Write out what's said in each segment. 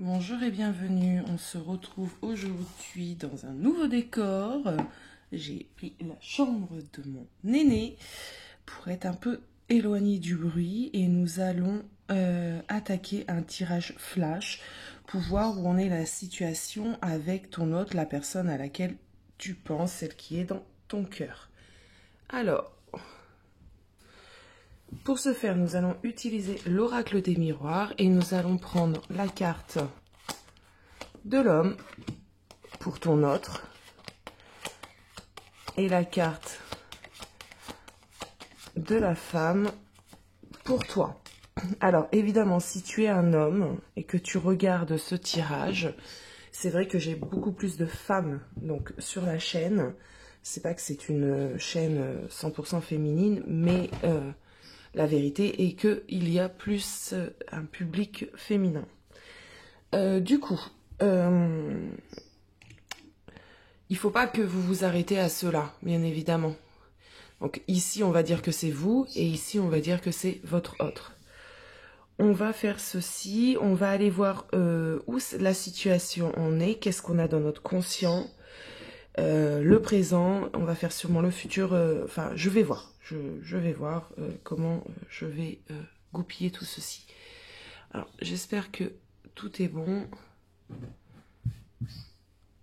Bonjour et bienvenue, on se retrouve aujourd'hui dans un nouveau décor. J'ai pris la chambre de mon aîné pour être un peu éloigné du bruit et nous allons attaquer un tirage flash pour voir où en est la situation avec ton hôte, la personne à laquelle tu penses, celle qui est dans ton cœur. Alors, pour ce faire, nous allons utiliser l'oracle des miroirs et nous allons prendre la carte de l'homme pour ton autre et la carte de la femme pour toi. Alors évidemment, si tu es un homme et que tu regardes ce tirage, c'est vrai que j'ai beaucoup plus de femmes donc sur la chaîne. C'est pas que c'est une chaîne 100% féminine, mais la vérité est que il y a plus un public féminin. Du coup, il faut pas que vous vous arrêtez à cela, bien évidemment. Donc ici, on va dire que c'est vous, et ici, on va dire que c'est votre autre. On va faire ceci, on va aller voir où la situation en est, qu'est-ce qu'on a dans notre conscient, le présent, on va faire sûrement le futur, enfin, je vais voir, je vais voir comment je vais goupiller tout ceci. Alors, j'espère que tout est bon.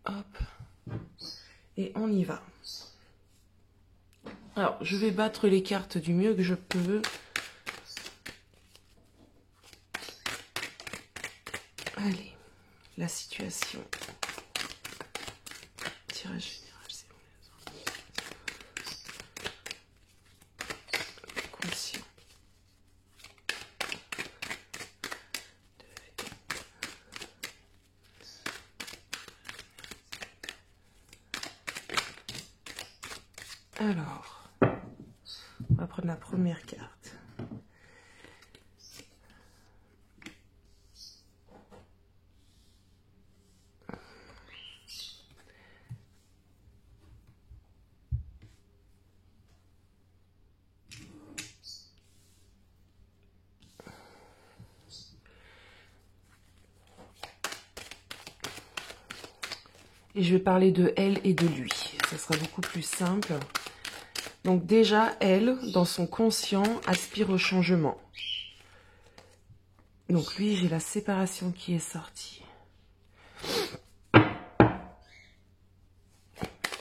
Hop. Et on y va. Alors, je vais battre les cartes du mieux que je peux. Allez, la situation. Tirage général, c'est bon. Conscient. Alors, on va prendre la première carte. Et je vais parler de elle et de lui. Ça sera beaucoup plus simple. Donc déjà, elle, dans son conscient, aspire au changement. Donc lui, j'ai la séparation qui est sortie.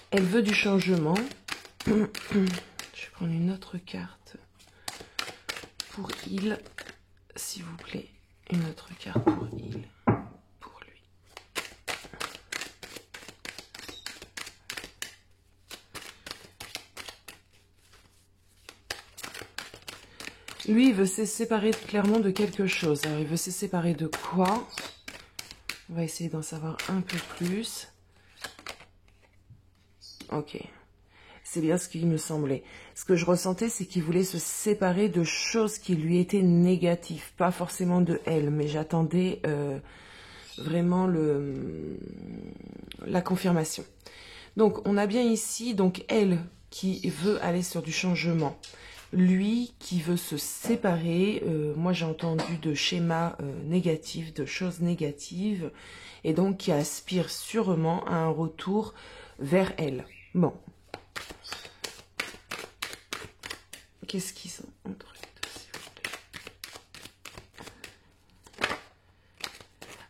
Elle veut du changement. Je vais prendre une autre carte pour il, s'il vous plaît. Une autre carte pour il, pour lui. Lui, il veut se séparer clairement de quelque chose. Alors, il veut se séparer de quoi? On va essayer d'en savoir un peu plus. Ok. C'est bien ce qu'il me semblait. Ce que je ressentais, c'est qu'il voulait se séparer de choses qui lui étaient négatives. Pas forcément de elle, mais j'attendais vraiment la confirmation. Donc, on a bien ici, donc elle qui veut aller sur du changement. Lui qui veut se séparer. Moi, j'ai entendu de schémas négatifs, de choses négatives. Et donc, qui aspire sûrement à un retour vers elle. Bon. Qu'est-ce qu'ils sont entre les deux, s'il vous plaît?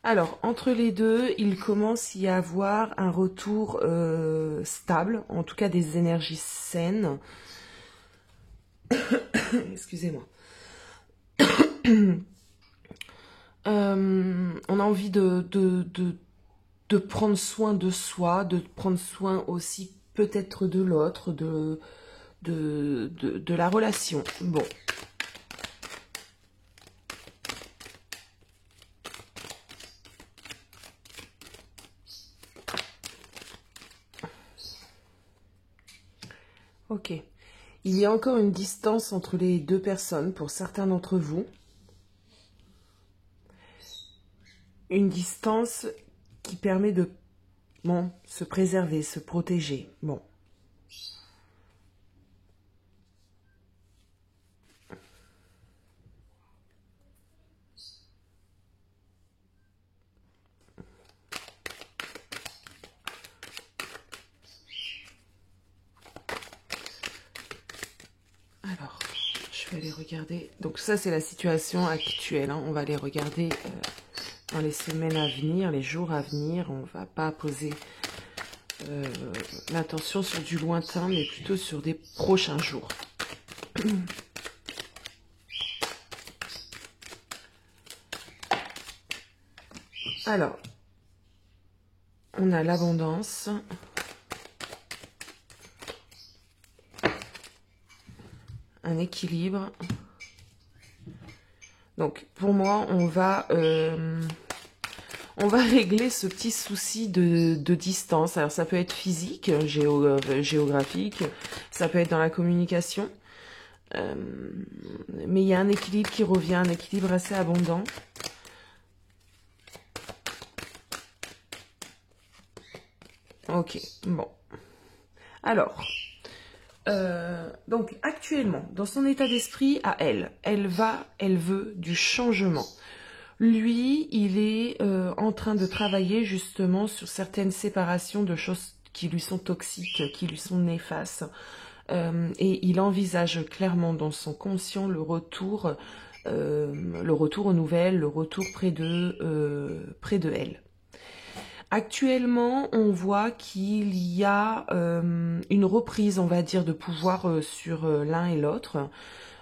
Alors, entre les deux, il commence à y avoir un retour stable, en tout cas des énergies saines. Excusez-moi. On a envie de prendre soin de soi, de prendre soin aussi peut-être de l'autre, de la relation. Bon. Ok. Il y a encore une distance entre les deux personnes pour certains d'entre vous. Une distance qui permet de se préserver, se protéger. Bon. Je vais aller regarder. Donc ça, c'est la situation actuelle. Hein. On va les regarder dans les semaines à venir, les jours à venir. On va pas poser l'attention sur du lointain, mais plutôt sur des prochains jours. Alors, on a l'abondance. Un équilibre. Donc, pour moi, on va régler ce petit souci de distance. Alors, ça peut être physique, géographique, ça peut être dans la communication. Mais il y a un équilibre qui revient, un équilibre assez abondant. Ok, bon. Alors, donc actuellement, dans son état d'esprit à elle veut du changement. Lui, il est en train de travailler justement sur certaines séparations de choses qui lui sont toxiques, qui lui sont néfastes. Et il envisage clairement dans son conscient le retour aux nouvelles, le retour près de elle. Actuellement, on voit qu'il y a une reprise, on va dire, de pouvoir sur l'un et l'autre.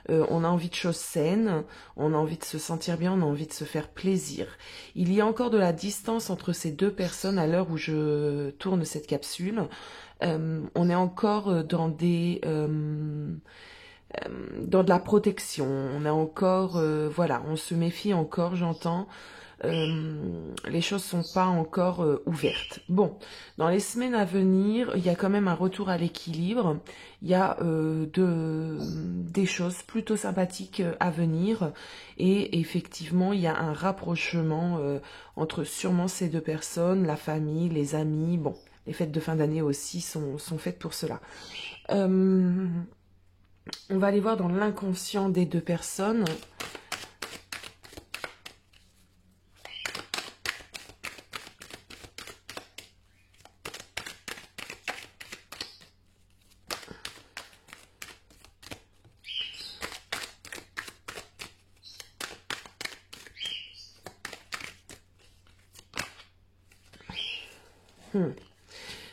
On a envie de choses saines, on a envie de se sentir bien, on a envie de se faire plaisir. Il y a encore de la distance entre ces deux personnes à l'heure où je tourne cette capsule. On est encore dans de la protection. On est encore, voilà, on se méfie encore, j'entends. Les choses sont pas encore ouvertes. Bon, dans les semaines à venir, il y a quand même un retour à l'équilibre. Il y a des choses plutôt sympathiques à venir. Et effectivement, il y a un rapprochement entre sûrement ces deux personnes, la famille, les amis. Bon, les fêtes de fin d'année aussi sont faites pour cela. On va aller voir dans l'inconscient des deux personnes.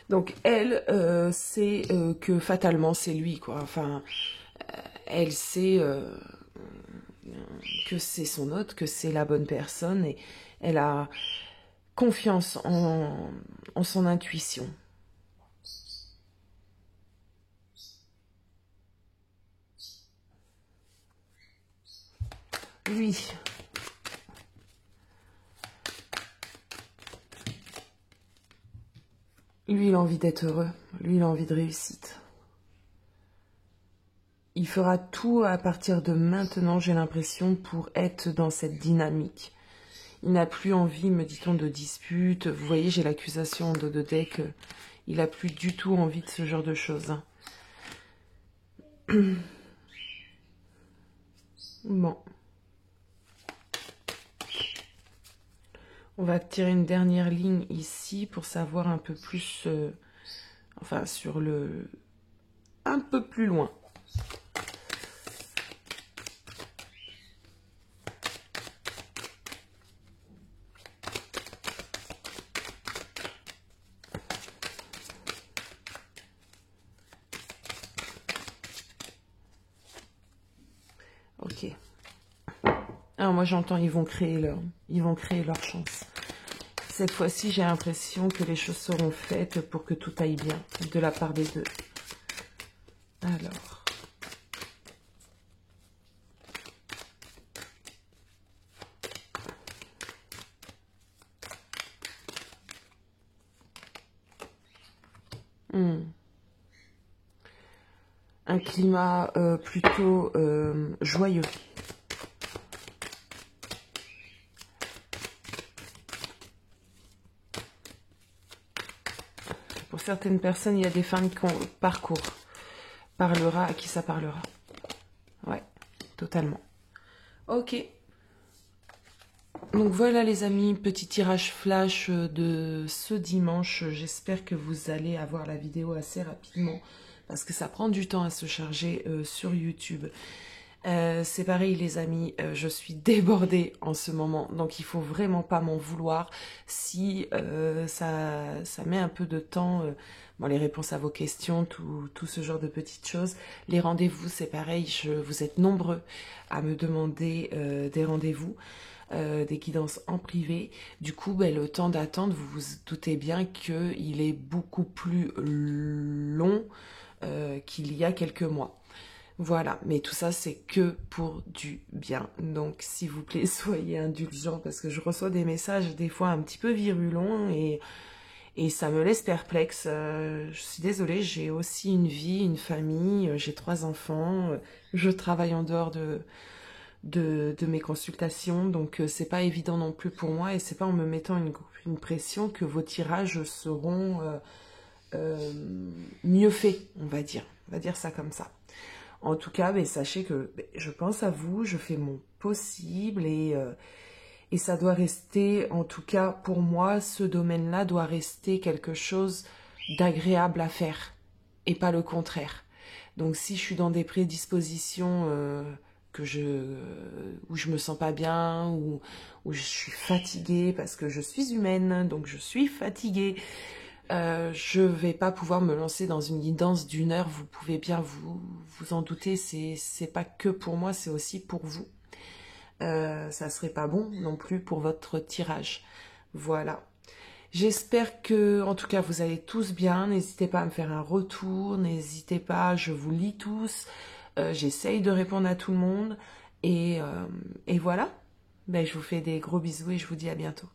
Donc elle sait que fatalement c'est lui, quoi. Enfin, elle sait que c'est son hôte, que c'est la bonne personne, et elle a confiance en son intuition. Lui, il a envie d'être heureux, lui il a envie de réussite. Il fera tout à partir de maintenant, j'ai l'impression, pour être dans cette dynamique. Il n'a plus envie, me dit-on, de dispute. Vous voyez, j'ai l'accusation en dos de deck. Il n'a plus du tout envie de ce genre de choses. Bon. On va tirer une dernière ligne ici pour savoir un peu plus... enfin, sur le... un peu plus loin. Ok. Alors moi j'entends ils vont créer leur chance. Cette fois-ci j'ai l'impression que les choses seront faites pour que tout aille bien de la part des deux. Alors. Un climat plutôt joyeux. Pour certaines personnes, il y a des fins de parcours. Parlera à qui ça parlera. Ouais, totalement. Ok. Donc voilà les amis, petit tirage flash de ce dimanche. J'espère que vous allez avoir la vidéo assez rapidement parce que ça prend du temps à se charger sur YouTube. C'est pareil les amis, je suis débordée en ce moment, donc il faut vraiment pas m'en vouloir si ça met un peu de temps, bon, les réponses à vos questions, tout ce genre de petites choses. Les rendez-vous, c'est pareil, vous êtes nombreux à me demander des rendez-vous, des guidances en privé. Du coup, ben, le temps d'attente, vous vous doutez bien qu'il est beaucoup plus long qu'il y a quelques mois. Voilà, mais tout ça c'est que pour du bien. Donc s'il vous plaît, soyez indulgents parce que je reçois des messages des fois un petit peu virulents et ça me laisse perplexe. Je suis désolée, j'ai aussi une vie, une famille, j'ai 3 enfants, je travaille en dehors de mes consultations, donc c'est pas évident non plus pour moi et c'est pas en me mettant une pression que vos tirages seront mieux faits, on va dire. On va dire ça comme ça. En tout cas, mais sachez que je pense à vous, je fais mon possible et ça doit rester, en tout cas pour moi, ce domaine-là doit rester quelque chose d'agréable à faire et pas le contraire. Donc si je suis dans des prédispositions où je me sens pas bien, où je suis fatiguée parce que je suis humaine, donc je suis fatiguée. Je vais pas pouvoir me lancer dans une guidance d'1 heure, vous pouvez bien vous en douter, c'est pas que pour moi, c'est aussi pour vous. Ça serait pas bon non plus pour votre tirage. Voilà. J'espère que, en tout cas, vous allez tous bien. N'hésitez pas à me faire un retour, n'hésitez pas, je vous lis tous. J'essaye de répondre à tout le monde. Et voilà. Ben, je vous fais des gros bisous et je vous dis à bientôt.